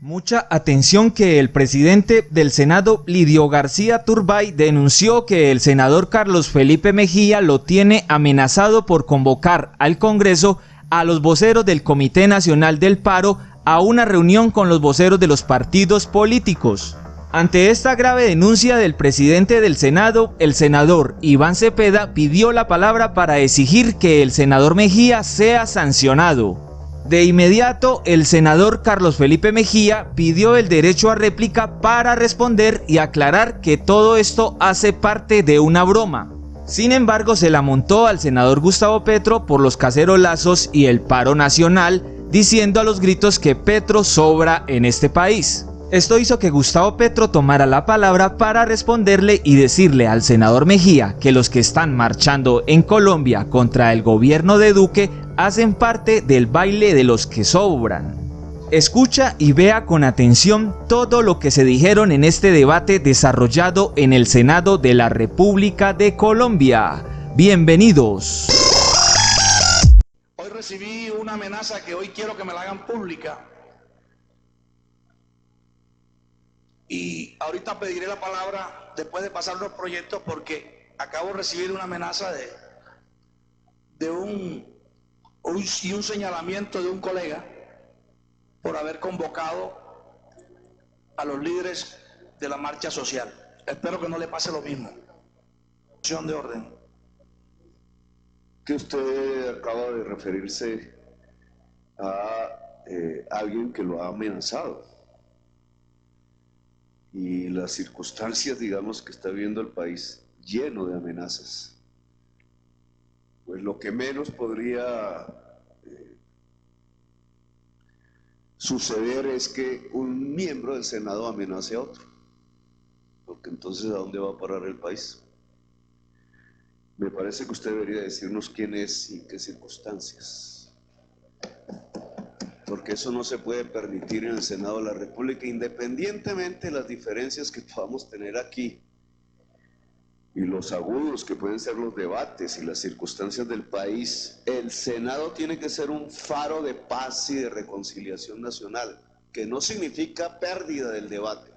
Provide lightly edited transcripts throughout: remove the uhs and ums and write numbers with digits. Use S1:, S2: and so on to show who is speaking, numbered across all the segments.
S1: Mucha atención que el presidente del Senado, Lidio García Turbay, denunció que el senador Carlos Felipe Mejía lo tiene amenazado por convocar al Congreso a los voceros del Comité Nacional del Paro a una reunión con los voceros de los partidos políticos. Ante esta grave denuncia del presidente del Senado, el senador Iván Cepeda pidió la palabra para exigir que el senador Mejía sea sancionado. De inmediato, el senador Carlos Felipe Mejía pidió el derecho a réplica para responder y aclarar que todo esto hace parte de una broma. Sin embargo, se la montó al senador Gustavo Petro por los cacerolazos y el paro nacional, diciendo a los gritos que Petro sobra en este país. Esto hizo que Gustavo Petro tomara la palabra para responderle y decirle al senador Mejía que los que están marchando en Colombia contra el gobierno de Duque hacen parte del baile de los que sobran. Escucha y vea con atención todo lo que se dijeron en este debate desarrollado en el Senado de la República de Colombia. Bienvenidos.
S2: Hoy recibí una amenaza que hoy quiero que me la hagan pública. Y ahorita pediré la palabra después de pasar los proyectos porque acabo de recibir una amenaza de un señalamiento de un colega por haber convocado a los líderes de la marcha social. Espero que no le pase lo mismo. Acción de orden.
S3: Que usted acaba de referirse a alguien que lo ha amenazado. Y las circunstancias, digamos, que está viviendo el país lleno de amenazas, pues lo que menos podría suceder es que un miembro del Senado amenace a otro, porque entonces ¿a dónde va a parar el país? Me parece que usted debería decirnos quién es y qué circunstancias, porque eso no se puede permitir en el Senado de la República, independientemente de las diferencias que podamos tener aquí y los agudos que pueden ser los debates y las circunstancias del país. El Senado tiene que ser un faro de paz y de reconciliación nacional, que no significa pérdida del debate,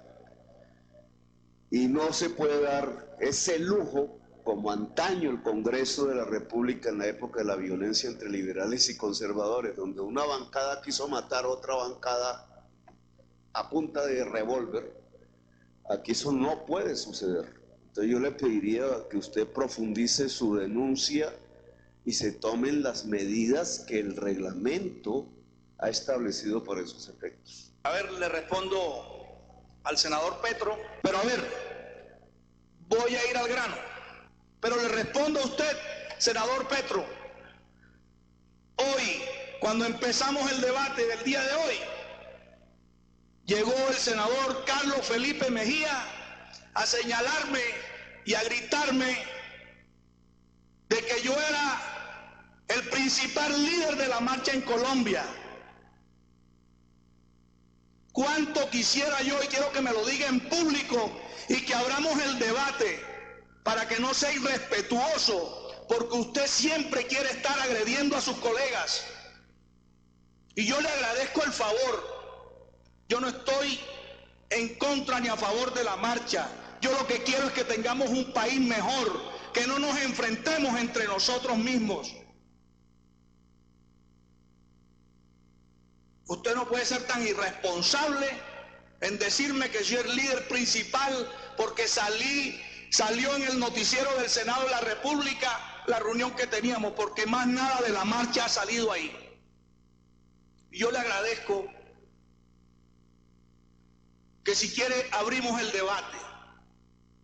S3: y no se puede dar ese lujo como antaño el Congreso de la República en la época de la violencia entre liberales y conservadores, donde una bancada quiso matar a otra bancada a punta de revólver. Aquí eso no puede suceder. Entonces yo le pediría que usted profundice su denuncia y se tomen las medidas que el reglamento ha establecido para esos efectos.
S2: A ver, le respondo al senador Petro, pero a ver, voy a ir al grano. Pero le respondo a usted, senador Petro, hoy, cuando empezamos el debate del día de hoy, llegó el senador Carlos Felipe Mejía a señalarme y a gritarme de que yo era el principal líder de la marcha en Colombia. Cuánto quisiera yo, y quiero que me lo diga en público y que abramos el debate, para que no sea irrespetuoso, porque usted siempre quiere estar agrediendo a sus colegas. Y yo le agradezco el favor. Yo no estoy en contra ni a favor de la marcha. Yo lo que quiero es que tengamos un país mejor, que no nos enfrentemos entre nosotros mismos. Usted no puede ser tan irresponsable en decirme que soy el líder principal porque salió en el noticiero del Senado de la República la reunión que teníamos, porque más nada de la marcha ha salido ahí. Y yo le agradezco que si quiere abrimos el debate,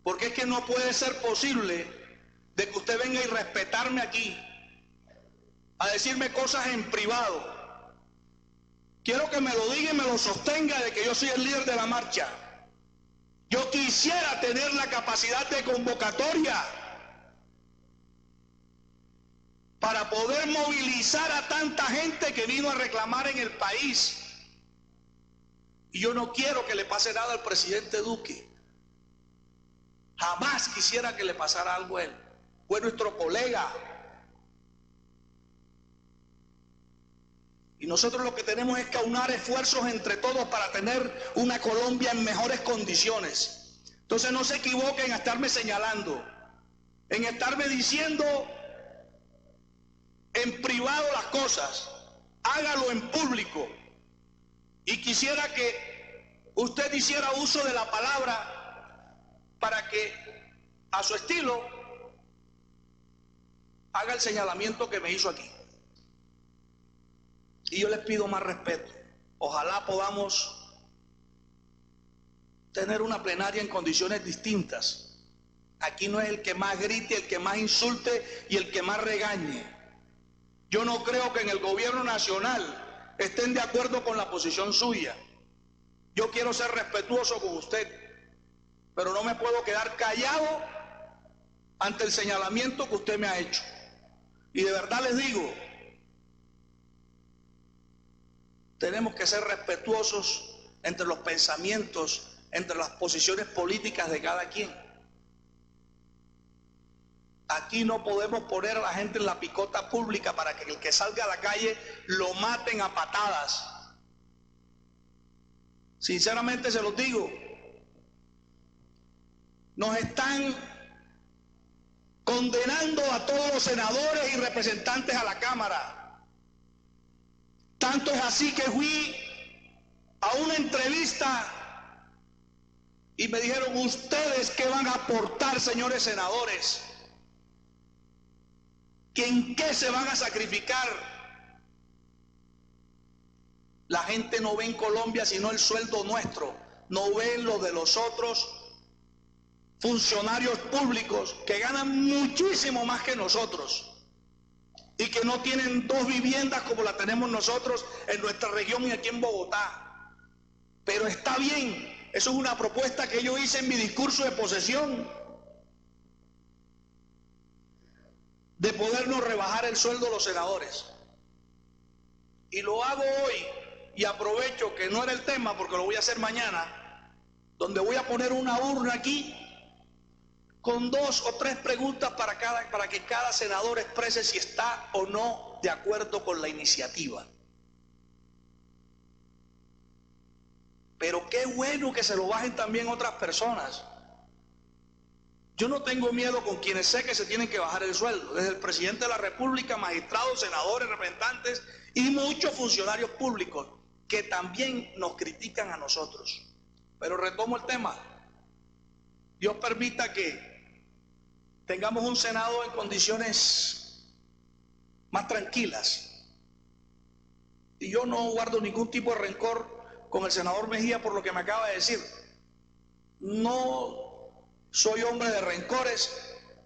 S2: porque es que no puede ser posible de que usted venga a irrespetarme aquí, a decirme cosas en privado. Quiero que me lo diga y me lo sostenga de que yo soy el líder de la marcha. Yo quisiera tener la capacidad de convocatoria para poder movilizar a tanta gente que vino a reclamar en el país. Y yo no quiero que le pase nada al presidente Duque. Jamás quisiera que le pasara algo a él. Fue nuestro colega. Y nosotros lo que tenemos es que aunar esfuerzos entre todos para tener una Colombia en mejores condiciones. Entonces no se equivoquen a estarme señalando, en estarme diciendo en privado las cosas. Hágalo en público. Y quisiera que usted hiciera uso de la palabra para que, a su estilo, haga el señalamiento que me hizo aquí. Y yo les pido más respeto. Ojalá podamos tener una plenaria en condiciones distintas. Aquí no es el que más grite, el que más insulte y el que más regañe. Yo no creo que en el gobierno nacional estén de acuerdo con la posición suya. Yo quiero ser respetuoso con usted, pero no me puedo quedar callado ante el señalamiento que usted me ha hecho. Y de verdad les digo, tenemos que ser respetuosos entre los pensamientos, entre las posiciones políticas de cada quien. Aquí no podemos poner a la gente en la picota pública para que el que salga a la calle lo maten a patadas. Sinceramente se los digo, nos están condenando a todos los senadores y representantes a la Cámara. Tanto es así que fui a una entrevista y me dijeron: ¿ustedes qué van a aportar, señores senadores? ¿En qué se van a sacrificar? La gente no ve en Colombia sino el sueldo nuestro, no ven lo de los otros funcionarios públicos que ganan muchísimo más que nosotros y que no tienen 2 viviendas como la tenemos nosotros en nuestra región y aquí en Bogotá. Pero está bien, eso es una propuesta que yo hice en mi discurso de posesión, de podernos rebajar el sueldo a los senadores. Y lo hago hoy, y aprovecho que no era el tema porque lo voy a hacer mañana, donde voy a poner una urna aquí con 2 o 3 preguntas para que cada senador exprese si está o no de acuerdo con la iniciativa. Pero qué bueno que se lo bajen también otras personas. Yo no tengo miedo con quienes sé que se tienen que bajar el sueldo, desde el presidente de la República, magistrados, senadores, representantes y muchos funcionarios públicos que también nos critican a nosotros. Pero retomo el tema. Dios permita que tengamos un Senado en condiciones más tranquilas. Y yo no guardo ningún tipo de rencor con el senador Mejía por lo que me acaba de decir. No soy hombre de rencores,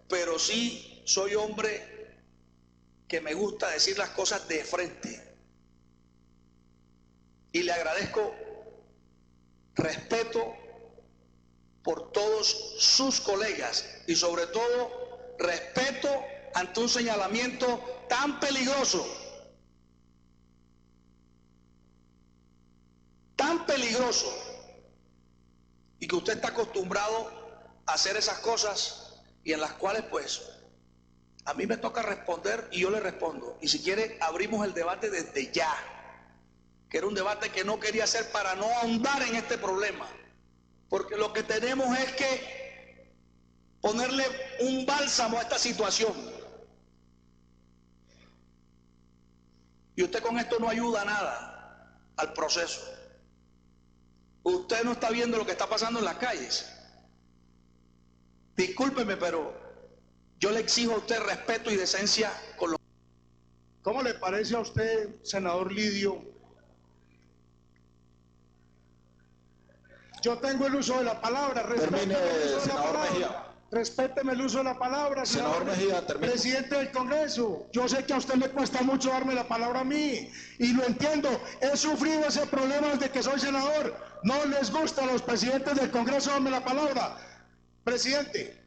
S2: pero sí soy hombre que me gusta decir las cosas de frente. Y le agradezco respeto por todos sus colegas y sobre todo respeto ante un señalamiento tan peligroso, y que usted está acostumbrado a hacer esas cosas y en las cuales pues a mí me toca responder y yo le respondo. Y si quiere abrimos el debate desde ya, que era un debate que no quería hacer para no ahondar en este problema, porque lo que tenemos es que ponerle un bálsamo a esta situación. Y usted con esto no ayuda nada al proceso. Usted no está viendo lo que está pasando en las calles. Discúlpeme, pero yo le exijo a usted respeto y decencia con lo...
S4: ¿Cómo le parece a usted, senador Lidio? Yo tengo el uso de la palabra.
S5: Termine, senador Mejía.
S4: Respéteme el uso de la palabra,
S5: senador Mejía, termine.
S4: Presidente del Congreso. Yo sé que a usted le cuesta mucho darme la palabra a mí, y lo entiendo. He sufrido ese problema desde que soy senador. No les gusta a los presidentes del Congreso darme la palabra. Presidente,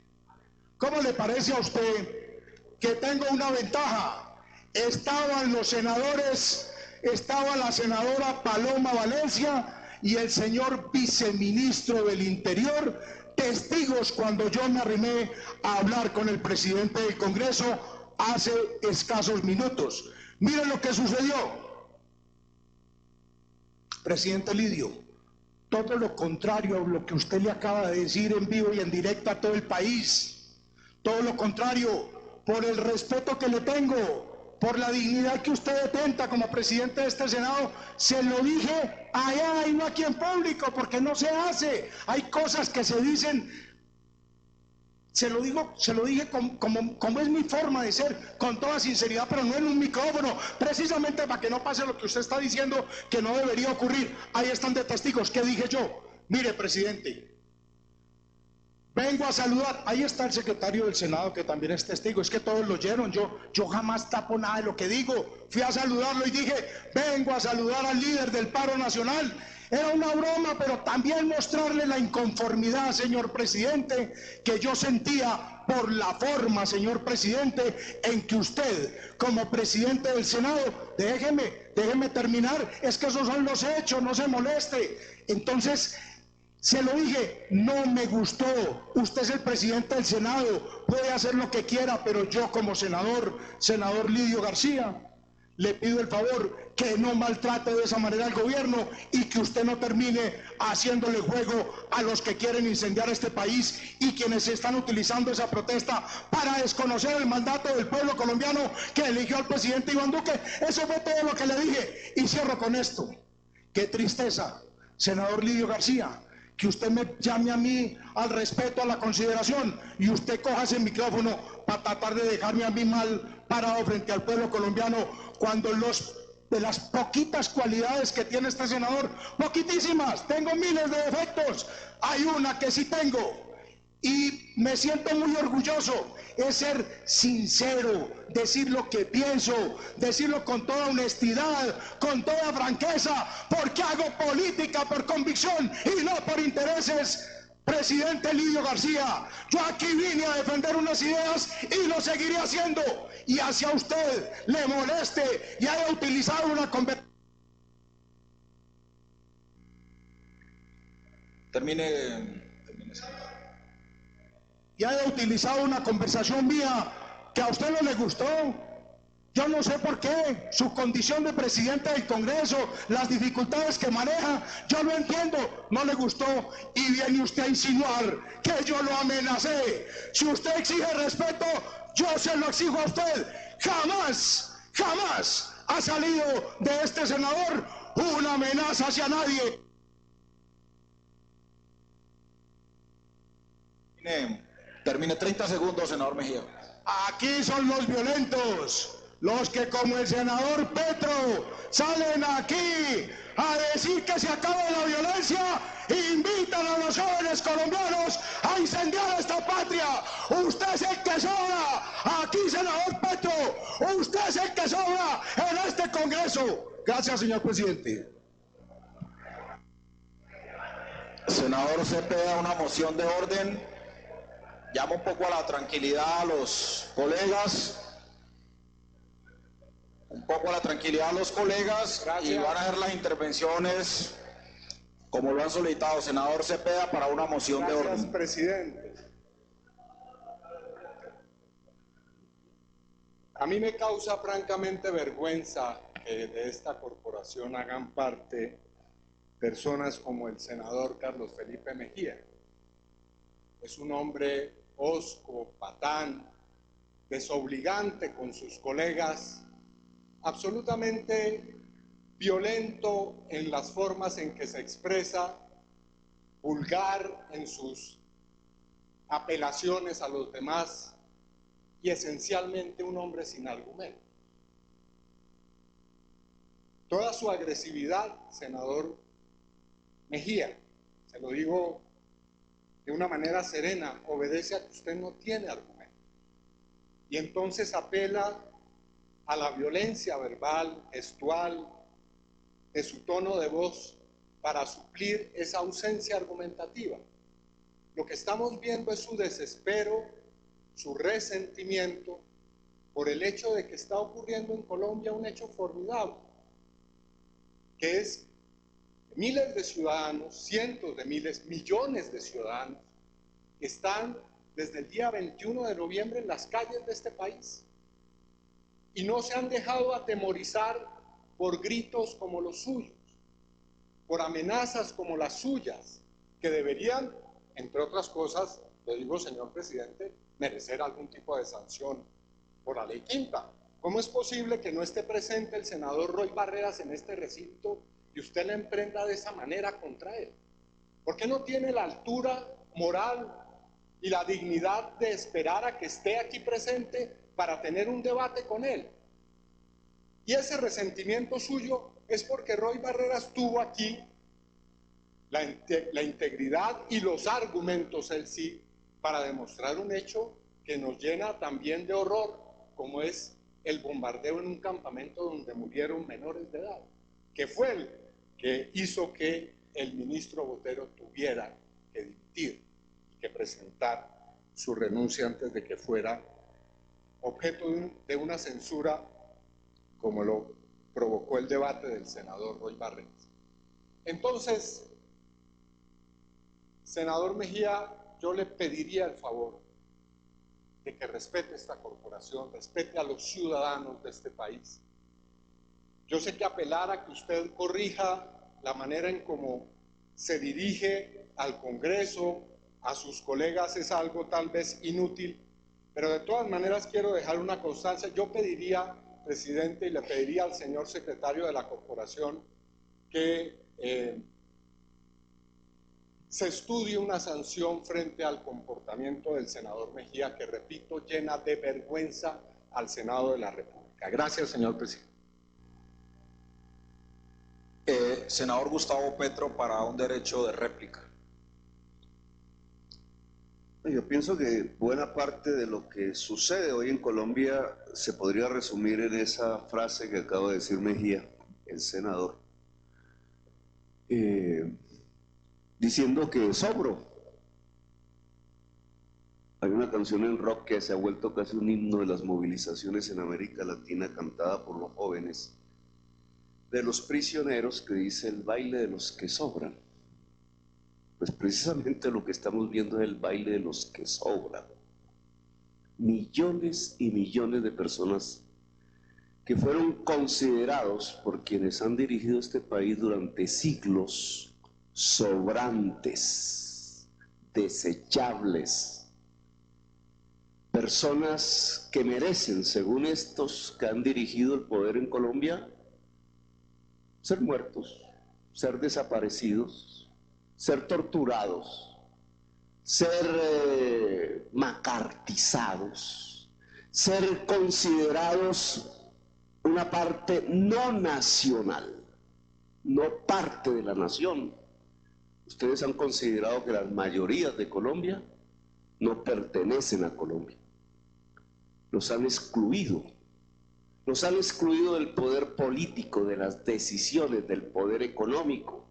S4: ¿cómo le parece a usted que tengo una ventaja? Estaban los senadores, estaba la senadora Paloma Valencia y el señor viceministro del Interior, testigos cuando yo me arrimé a hablar con el presidente del Congreso hace escasos minutos. Miren lo que sucedió. Presidente Lidio, todo lo contrario a lo que usted le acaba de decir en vivo y en directo a todo el país, todo lo contrario, por el respeto que le tengo, por la dignidad que usted detenta como presidente de este Senado, se lo dije allá y no aquí en público, porque no se hace. Hay cosas que se dicen, se lo dije como es mi forma de ser, con toda sinceridad, pero no en un micrófono, precisamente para que no pase lo que usted está diciendo que no debería ocurrir. Ahí están de testigos. ¿Qué dije yo? Mire, presidente, vengo a saludar. Ahí está el secretario del Senado, que también es testigo. Es que todos lo oyeron. Yo jamás tapo nada de lo que digo. Fui a saludarlo y dije, vengo a saludar al líder del paro nacional. Era una broma, pero también mostrarle la inconformidad, señor presidente, que yo sentía por la forma, señor presidente, en que usted, como presidente del Senado, déjeme terminar, es que esos son los hechos, no se moleste. Entonces, se lo dije, no me gustó. Usted es el presidente del Senado, puede hacer lo que quiera, pero yo como senador Lidio García, le pido el favor que no maltrate de esa manera al gobierno y que usted no termine haciéndole juego a los que quieren incendiar este país y quienes están utilizando esa protesta para desconocer el mandato del pueblo colombiano que eligió al presidente Iván Duque. Eso fue todo lo que le dije y cierro con esto. Qué tristeza, senador Lidio García, que usted me llame a mí al respeto, a la consideración, y usted coja ese micrófono para tratar de dejarme a mí mal parado frente al pueblo colombiano, cuando de las poquitas cualidades que tiene este senador, poquitísimas, tengo miles de defectos, hay una que sí tengo, y me siento muy orgulloso, es ser sincero, decir lo que pienso, decirlo con toda honestidad, con toda franqueza, porque hago política por convicción y no por intereses. Presidente Lidio García, yo aquí vine a defender unas ideas y lo seguiré haciendo, y hacia usted le moleste y haya utilizado una conversación.
S5: Termine.
S4: Y haya utilizado una conversación mía que a usted no le gustó. Yo no sé por qué, su condición de presidente del Congreso, las dificultades que maneja, yo lo entiendo, no le gustó y viene usted a insinuar que yo lo amenacé. Si usted exige respeto, yo se lo exijo a usted. Jamás ha salido de este senador una amenaza hacia nadie.
S5: Termine 30 segundos, senador Mejía.
S4: Aquí son los violentos, los que como el senador Petro salen aquí a decir que se acaba la violencia, invitan a los jóvenes colombianos a incendiar esta patria. Usted es el que sobra, aquí senador Petro, usted es el que sobra en este Congreso. Gracias, señor presidente.
S5: Senador Cepeda, una moción de orden. Llama un poco a la tranquilidad a los colegas. Gracias. Y van a hacer las intervenciones como lo han solicitado. Senador Cepeda, para una moción de orden.
S6: Gracias, presidente. A mí me causa francamente vergüenza que de esta corporación hagan parte personas como el senador Carlos Felipe Mejía. Es un hombre hosco, patán, desobligante con sus colegas, absolutamente violento en las formas en que se expresa, vulgar en sus apelaciones a los demás y esencialmente un hombre sin argumento. Toda su agresividad, senador Mejía, se lo digo de una manera serena, obedece a que usted no tiene argumento. Y entonces apela a la violencia verbal, gestual, de su tono de voz para suplir esa ausencia argumentativa. Lo que estamos viendo es su desespero, su resentimiento por el hecho de que está ocurriendo en Colombia un hecho formidable, que es miles de ciudadanos, cientos de miles, millones de ciudadanos que están desde el día 21 de noviembre en las calles de este país y no se han dejado atemorizar por gritos como los suyos. por amenazas como las suyas, que deberían, entre otras cosas, le digo, señor presidente, merecer algún tipo de sanción por la ley quinta. ¿Cómo es posible que no esté presente el senador Roy Barreras en este recinto y usted la emprenda de esa manera contra él? ¿Por qué no tiene la altura moral y la dignidad de esperar a que esté aquí presente para tener un debate con él? Y ese resentimiento suyo es porque Roy Barreras tuvo aquí la integridad y los argumentos, él sí, para demostrar un hecho que nos llena también de horror, como es el bombardeo en un campamento donde murieron menores de edad, que fue el que hizo que el ministro Botero tuviera que dimitir y que presentar su renuncia antes de que fuera objeto de una censura como lo provocó el debate del senador Roy Barreras. Entonces, senador Mejía, yo le pediría el favor de que respete esta corporación, respete a los ciudadanos de este país. Yo sé que apelar a que usted corrija la manera en cómo se dirige al Congreso, a sus colegas, es algo tal vez inútil, pero de todas maneras quiero dejar una constancia. Yo pediría, presidente, y le pediría al señor secretario de la corporación que se estudie una sanción frente al comportamiento del senador Mejía, que, repito, llena de vergüenza al Senado de la República. Gracias, señor presidente.
S5: Senador Gustavo Petro, para un derecho de réplica.
S3: Yo pienso que buena parte de lo que sucede hoy en Colombia se podría resumir en esa frase que acaba de decir Mejía, el senador, diciendo que sobro. Hay una canción en rock que se ha vuelto casi un himno de las movilizaciones en América Latina, cantada por los jóvenes, de los prisioneros, que dice: el baile de los que sobran. Pues precisamente lo que estamos viendo es el baile de los que sobran. Millones y millones de personas que fueron considerados por quienes han dirigido este país durante siglos sobrantes, desechables, personas que merecen, según estos que han dirigido el poder en Colombia, ser muertos, ser desaparecidos, ser torturados, ser macartizados, ser considerados una parte no nacional, no parte de la nación. Ustedes han considerado que las mayorías de Colombia no pertenecen a Colombia. Los han excluido del poder político, de las decisiones, del poder económico.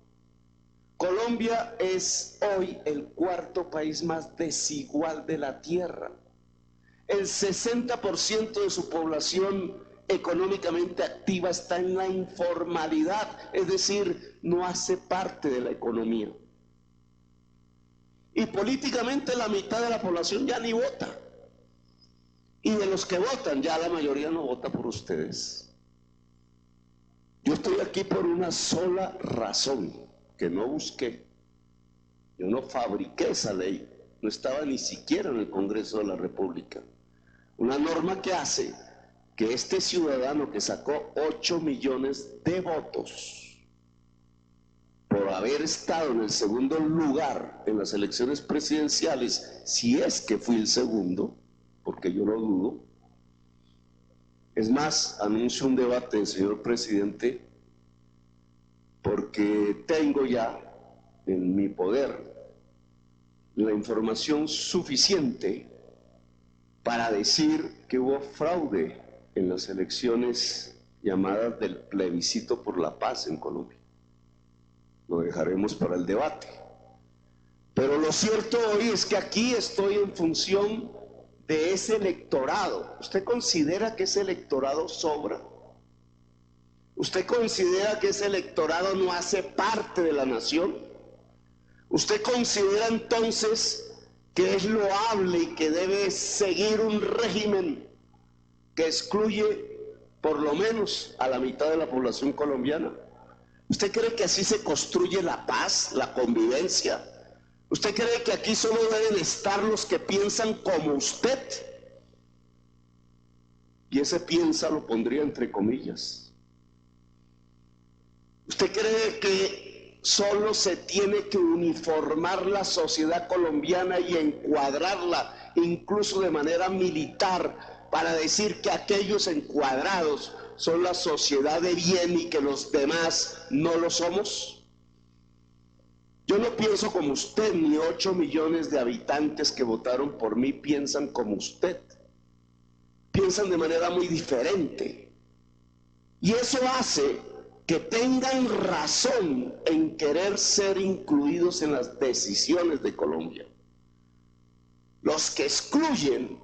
S3: Colombia es hoy el cuarto país más desigual de la tierra. El 60% de su población económicamente activa está en la informalidad, es decir, no hace parte de la economía. Y políticamente la mitad de la población ya ni vota. Y de los que votan, ya la mayoría no vota por ustedes. Yo estoy aquí por una sola razón, que no busqué. Yo no fabriqué esa ley, no estaba ni siquiera en el Congreso de la República. Una norma que hace que este ciudadano que sacó 8 millones de votos por haber estado en el segundo lugar en las elecciones presidenciales, si es que fui el segundo, porque yo lo dudo. Es más, anuncio un debate, señor presidente, porque tengo ya en mi poder la información suficiente para decir que hubo fraude en las elecciones llamadas del plebiscito por la paz en Colombia. Lo dejaremos para el debate. Pero lo cierto hoy es que aquí estoy en función de ese electorado. ¿Usted considera que ese electorado sobra? ¿Usted considera que ese electorado no hace parte de la nación? ¿Usted considera entonces que es loable y que debe seguir un régimen que excluye por lo menos a la mitad de la población colombiana? ¿Usted cree que así se construye la paz, la convivencia? ¿Usted cree que aquí solo deben estar los que piensan como usted? Y ese piensa lo pondría entre comillas. ¿Usted cree que solo se tiene que uniformar la sociedad colombiana y encuadrarla, incluso de manera militar, para decir que aquellos encuadrados son la sociedad de bien y que los demás no lo somos? Yo no pienso como usted, ni 8 millones de habitantes que votaron por mí piensan como usted. Piensan de manera muy diferente. Y eso hace que tengan razón en querer ser incluidos en las decisiones de Colombia. Los que excluyen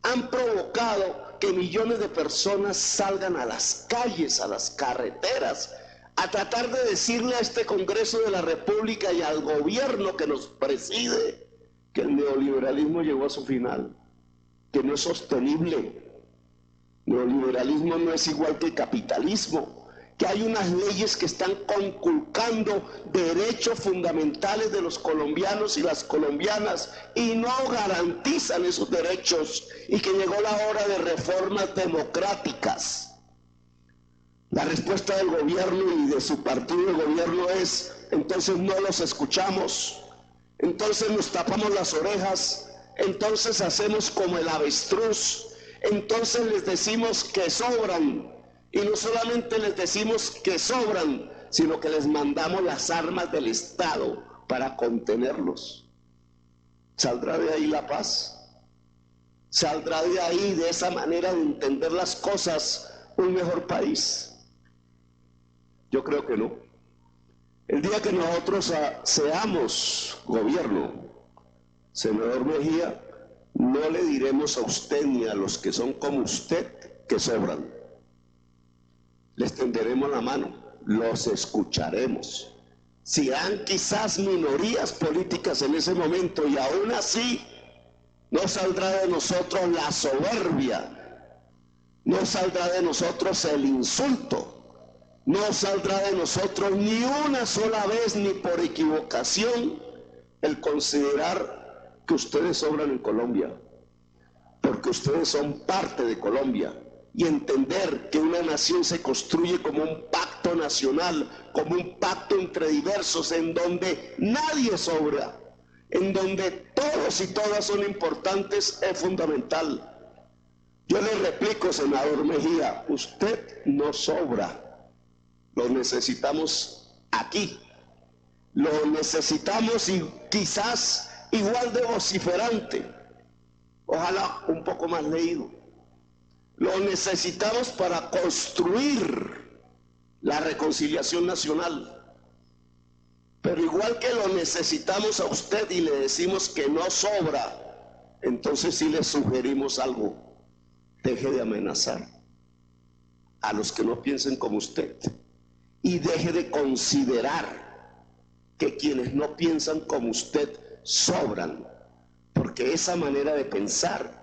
S3: han provocado que millones de personas salgan a las calles, a las carreteras, a tratar de decirle a este Congreso de la República y al gobierno que nos preside que el neoliberalismo llegó a su final, que no es sostenible. Neoliberalismo no es igual que el capitalismo, que hay unas leyes que están conculcando derechos fundamentales de los colombianos y las colombianas y no garantizan esos derechos, y que llegó la hora de reformas democráticas. La respuesta del gobierno y de su partido de gobierno es: entonces no los escuchamos, entonces nos tapamos las orejas, entonces hacemos como el avestruz, entonces les decimos que sobran, y no solamente les decimos que sobran, sino que les mandamos las armas del Estado para contenerlos. ¿Saldrá de ahí la paz? ¿Saldrá de ahí, de esa manera de entender las cosas, un mejor país? Yo creo que no. El día que nosotros seamos gobierno, senador Mejía, no le diremos a usted ni a los que son como usted que sobran. Les tenderemos la mano, los escucharemos. Serán quizás minorías políticas en ese momento, y aún así no saldrá de nosotros la soberbia, no saldrá de nosotros el insulto, no saldrá de nosotros ni una sola vez, ni por equivocación, el considerar que ustedes sobran en Colombia, porque ustedes son parte de Colombia, y entender que una nación se construye como un pacto nacional, como un pacto entre diversos, en donde nadie sobra, en donde todos y todas son importantes, es fundamental. Yo le replico, senador Mejía, usted no sobra. Lo necesitamos aquí, lo necesitamos, y quizás igual de vociferante, ojalá un poco más leído. Lo necesitamos para construir la reconciliación nacional, pero igual que lo necesitamos a usted y le decimos que no sobra, entonces sí le sugerimos algo: deje de amenazar a los que no piensen como usted, y deje de considerar que quienes no piensan como usted sobran, porque esa manera de pensar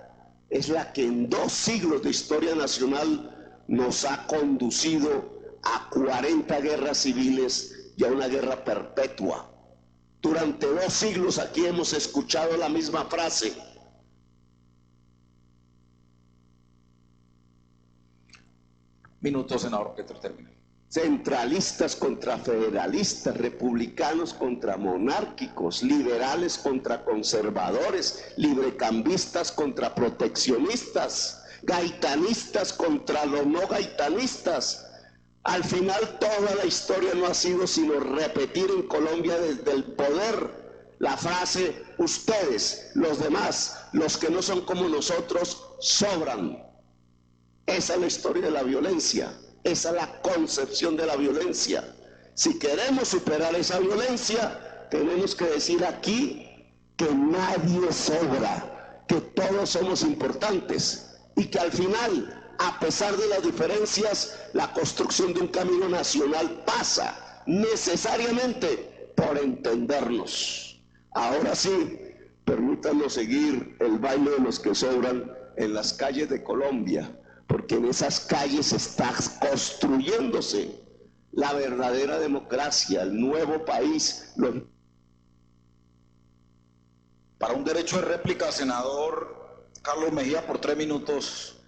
S3: es la que en 2 siglos de historia nacional nos ha conducido a 40 guerras civiles y a una guerra perpetua. Durante 2 siglos aquí hemos escuchado la misma frase.
S5: Minuto, senador Petro, termina.
S3: Centralistas contra federalistas, republicanos contra monárquicos, liberales contra conservadores, librecambistas contra proteccionistas, gaitanistas contra los no gaitanistas. Al final toda la historia no ha sido sino repetir en Colombia desde el poder la frase: ustedes, los demás, los que no son como nosotros, sobran. Esa es la historia de la violencia. Esa es la concepción de la violencia. Si queremos superar esa violencia, tenemos que decir aquí que nadie sobra, que todos somos importantes, y que al final, a pesar de las diferencias, la construcción de un camino nacional pasa necesariamente por entendernos. Ahora sí, permítanos seguir el baile de los que sobran en las calles de Colombia, porque en esas calles está construyéndose la verdadera democracia, el nuevo país.
S5: Para un derecho de réplica, senador Carlos Mejía, por 3 minutos.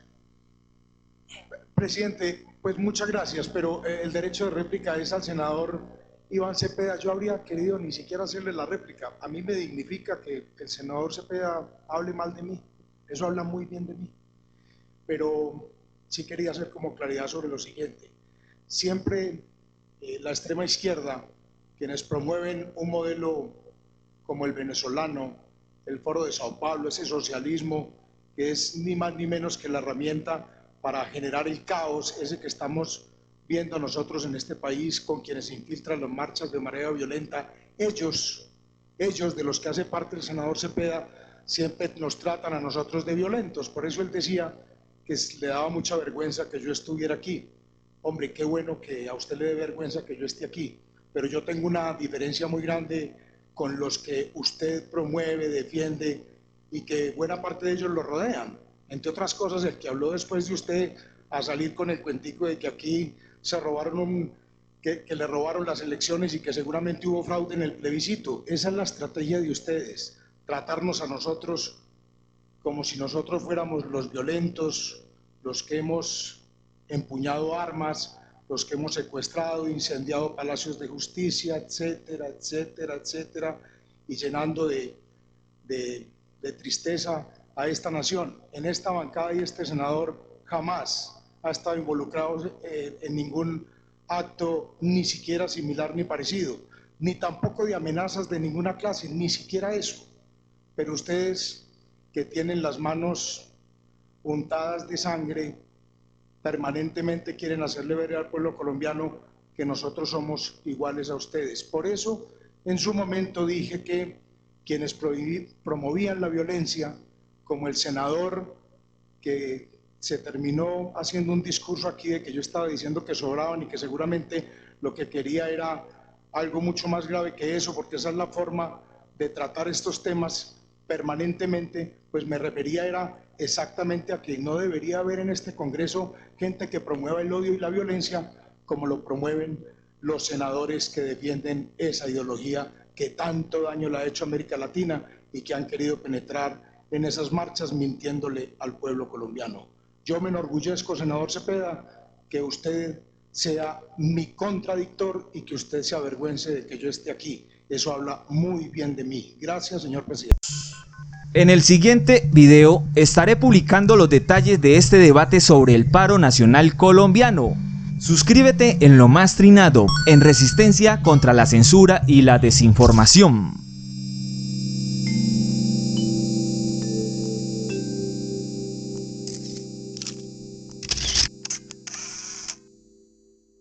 S4: Presidente, pues muchas gracias, pero el derecho de réplica es al senador Iván Cepeda. Yo habría querido ni siquiera hacerle la réplica. A mí me dignifica que el senador Cepeda hable mal de mí. Eso habla muy bien de mí. Pero sí quería hacer como claridad sobre lo siguiente. Siempre la extrema izquierda, quienes promueven un modelo como el venezolano, el Foro de Sao Paulo, ese socialismo que es ni más ni menos que la herramienta para generar el caos, ese que estamos viendo nosotros en este país con quienes se infiltran las marchas de manera violenta, ellos de los que hace parte el senador Cepeda, siempre nos tratan a nosotros de violentos. Por eso él decía que le daba mucha vergüenza que yo estuviera aquí. Hombre, qué bueno que a usted le dé vergüenza que yo esté aquí, pero yo tengo una diferencia muy grande con los que usted promueve, defiende y que buena parte de ellos lo rodean. Entre otras cosas, el que habló después de usted a salir con el cuentico de que aquí se robaron que le robaron las elecciones y que seguramente hubo fraude en el plebiscito. Esa es la estrategia de ustedes, tratarnos a nosotros como si nosotros fuéramos los violentos, los que hemos empuñado armas, los que hemos secuestrado, incendiado palacios de justicia, etcétera, etcétera, etcétera, y llenando de tristeza a esta nación. En esta bancada y este senador jamás ha estado involucrado en ningún acto ni siquiera similar ni parecido, ni tampoco de amenazas de ninguna clase, ni siquiera eso. Pero ustedes que tienen las manos untadas de sangre, permanentemente quieren hacerle ver al pueblo colombiano que nosotros somos iguales a ustedes. Por eso, en su momento dije que quienes promovían la violencia, como el senador que se terminó haciendo un discurso aquí de que yo estaba diciendo que sobraban y que seguramente lo que quería era algo mucho más grave que eso, porque esa es la forma de tratar estos temas permanentemente, pues me refería era exactamente a que no debería haber en este Congreso gente que promueva el odio y la violencia como lo promueven los senadores que defienden esa ideología que tanto daño le ha hecho a América Latina y que han querido penetrar en esas marchas mintiéndole al pueblo colombiano. Yo me enorgullezco, senador Cepeda, que usted sea mi contradictor y que usted se avergüence de que yo esté aquí. Eso habla muy bien de mí. Gracias, señor presidente.
S1: En el siguiente video estaré publicando los detalles de este debate sobre el paro nacional colombiano. Suscríbete en Lo Más Trinado, en resistencia contra la censura y la desinformación.